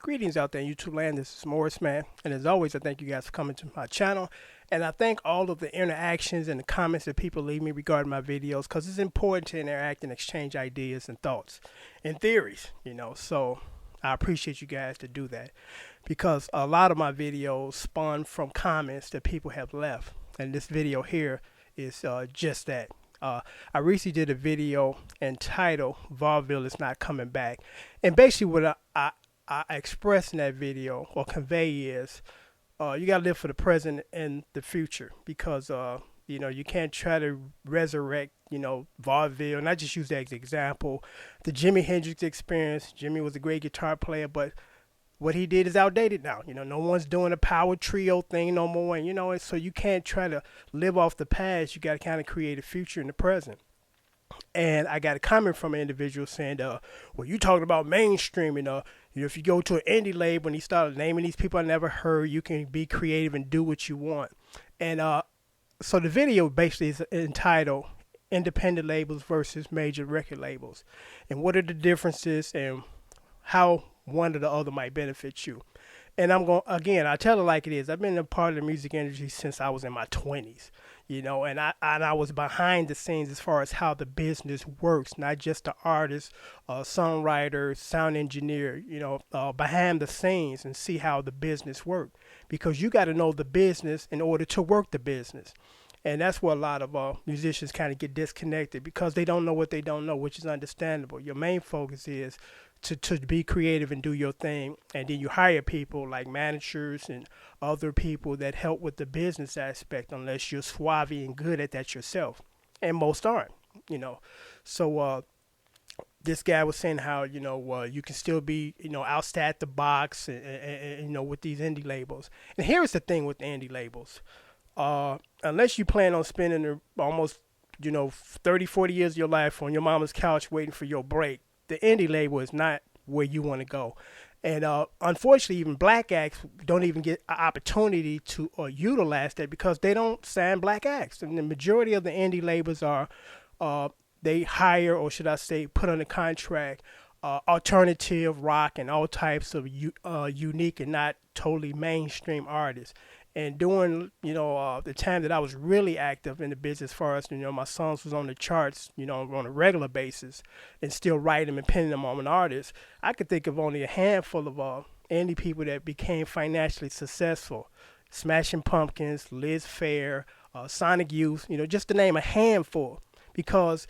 Greetings out there in YouTube land. This is Morris, man. And as always, I thank you guys for coming to my channel. And I thank all of the interactions and the comments that people leave me regarding my videos because it's important to interact and exchange ideas and thoughts and theories. So I appreciate you guys to do that because a lot of my videos spawn from comments that people have left. And this video here is just that. I recently did a video entitled Vaudeville is Not Coming Back. And basically what I express in that video or convey is you got to live for the present and the future because, you can't try to resurrect, vaudeville. And I just use that as an example. The Jimi Hendrix experience, Jimmy was a great guitar player, but what he did is outdated now. No one's doing a power trio thing no more. And so you can't try to live off the past. You got to kind of create a future in the present. And I got a comment from an individual saying, well, you talking about mainstream, if you go to an indie label and he started naming these people I never heard, you can be creative and do what you want. And so the video basically is entitled Independent Labels versus Major Record Labels. And what are the differences and how one or the other might benefit you. And I tell it like it is. I've been a part of the music industry since I was in my 20s, and I was behind the scenes as far as how the business works, not just the artist, songwriter, sound engineer, behind the scenes and see how the business works. Because you got to know the business in order to work the business. And that's where a lot of musicians kind of get disconnected because they don't know what they don't know, which is understandable. Your main focus is to be creative and do your thing. And then you hire people like managers and other people that help with the business aspect unless you're suave and good at that yourself. And most aren't. So this guy was saying how, you can still be, outside the box and with these indie labels. And here's the thing with the indie labels. Unless you plan on spending almost, 30, 40 years of your life on your mama's couch waiting for your break, the indie label is not where you want to go. And unfortunately, even black acts don't even get an opportunity to utilize that because they don't sign black acts. And the majority of the indie labels are, they hire, or should I say, put on a contract, alternative rock and all types of unique and not totally mainstream artists. And during, the time that I was really active in the business as far as, my songs was on the charts, on a regular basis and still writing them and penning them on an artist, I could think of only a handful of indie people that became financially successful. Smashing Pumpkins, Liz Phair, Sonic Youth, just to name a handful. Because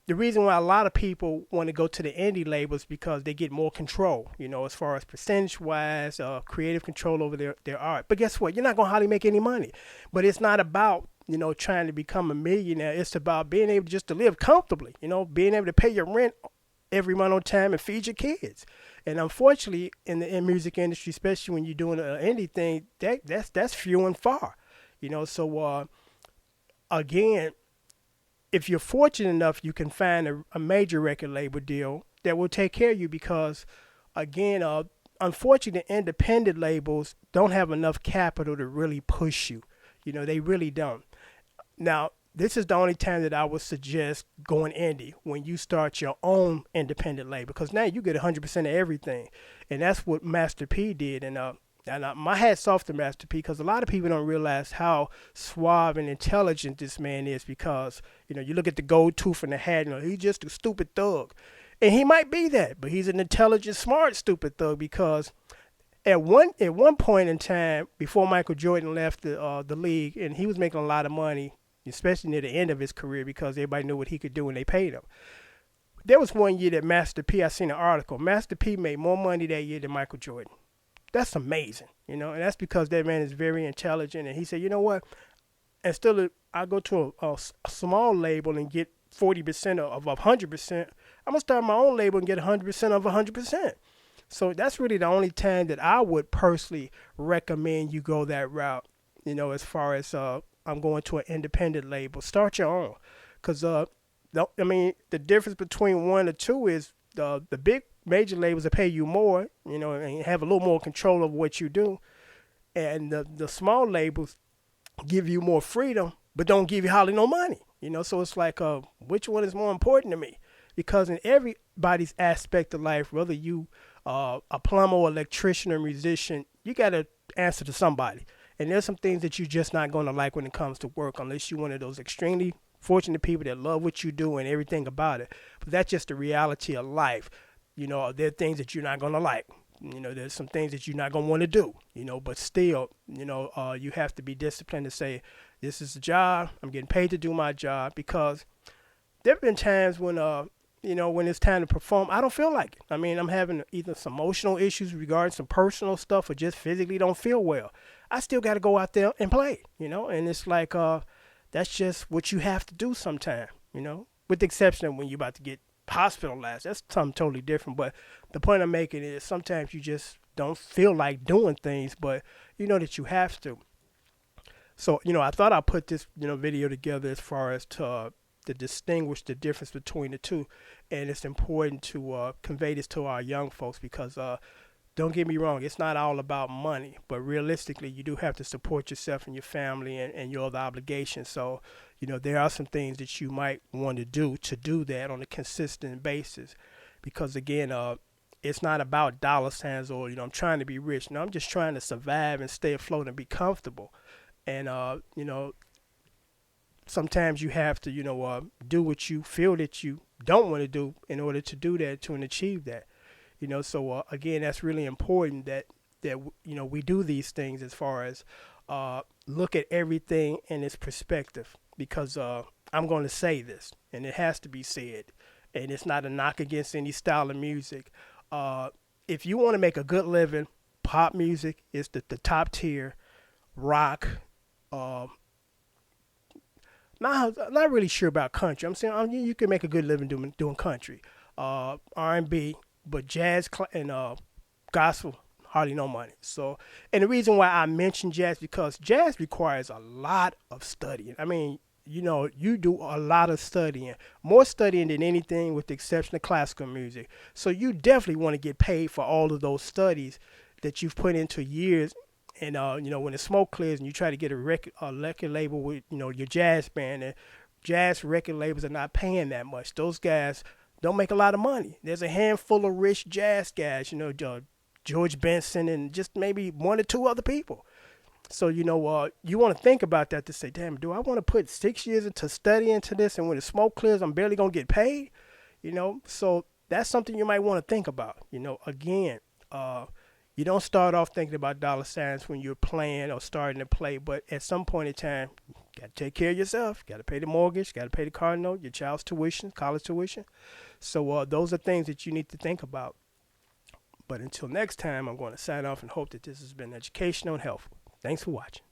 the reason why a lot of people want to go to the indie labels because they get more control, as far as percentage-wise, creative control over their art. But guess what? You're not going to hardly make any money. But it's not about, trying to become a millionaire. It's about being able just to live comfortably, being able to pay your rent every month on time and feed your kids. And unfortunately, in the music industry, especially when you're doing an indie thing, that's few and far. So again, if you're fortunate enough, you can find a major record label deal that will take care of you because, again, unfortunately, the independent labels don't have enough capital to really push you. They really don't. Now, this is the only time that I would suggest going indie when you start your own independent label because now you get 100% of everything. And that's what Master P did. And my hat's off to Master P because a lot of people don't realize how suave and intelligent this man is because, you look at the gold tooth and the hat, he's just a stupid thug. And he might be that, but he's an intelligent, smart, stupid thug because at one point in time, before Michael Jordan left the league, and he was making a lot of money, especially near the end of his career because everybody knew what he could do and they paid him. There was one year that Master P, I seen an article, Master P made more money that year than Michael Jordan. That's amazing, and that's because that man is very intelligent. And he said, you know what? Instead of I go to a small label and get 40% of 100%, I'm gonna start my own label and get 100% of 100%. So that's really the only time that I would personally recommend you go that route. As far as I'm going to an independent label, start your own, because the difference between one or two is the big major labels that pay you more, and have a little more control of what you do. And the small labels give you more freedom, but don't give you hardly no money. So it's like, which one is more important to me? because in everybody's aspect of life, whether you a plumber or electrician or musician, you got to answer to somebody. And there's some things that you're just not going to like when it comes to work, unless you're one of those extremely fortunate people that love what you do and everything about it. But that's just the reality of life. There are things that you're not going to like. There's some things that you're not going to want to do, but still, you have to be disciplined to say, this is a job. I'm getting paid to do my job, because there have been times when, when it's time to perform, I don't feel like it. I mean, I'm having either some emotional issues regarding some personal stuff or just physically don't feel well. I still got to go out there and play, and it's like, that's just what you have to do sometime, with the exception of when you're about to get hospitalized. That's something totally different. But the point I'm making is sometimes you just don't feel like doing things, but you know that you have to. So, I thought I'd put this, video together as far as to distinguish the difference between the two. And it's important to convey this to our young folks, because don't get me wrong, it's not all about money, but realistically, you do have to support yourself and your family and your other obligations. So, there are some things that you might want to do that on a consistent basis, because again, it's not about dollar signs or, I'm trying to be rich. No, I'm just trying to survive and stay afloat and be comfortable. And, sometimes you have to, do what you feel that you don't want to do in order to do that, to achieve that. So again, that's really important that we do these things as far as look at everything in its perspective, because I'm going to say this, and it has to be said, and it's not a knock against any style of music. If you want to make a good living, pop music is the top tier. Rock, not really sure about country. I'm saying you can make a good living doing country, R&B. But jazz and gospel, hardly no money. So, and the reason why I mention jazz, because jazz requires a lot of studying. I mean, you do a lot of studying, more studying than anything, with the exception of classical music. So you definitely want to get paid for all of those studies that you've put into years. And, when the smoke clears and you try to get a record label with, your jazz band, and jazz record labels are not paying that much. Those guys don't make a lot of money. There's a handful of rich jazz guys, George Benson and just maybe one or two other people. So, you want to think about that, to say, damn, do I want to put 6 years into studying into this, and when the smoke clears, I'm barely going to get paid? So that's something you might want to think about. Again, you don't start off thinking about dollar signs when you're playing or starting to play, but at some point in time, you got to take care of yourself. Got to pay the mortgage, got to pay the car note, your child's tuition, college tuition. So those are things that you need to think about. But until next time, I'm going to sign off and hope that this has been educational and helpful. Thanks for watching.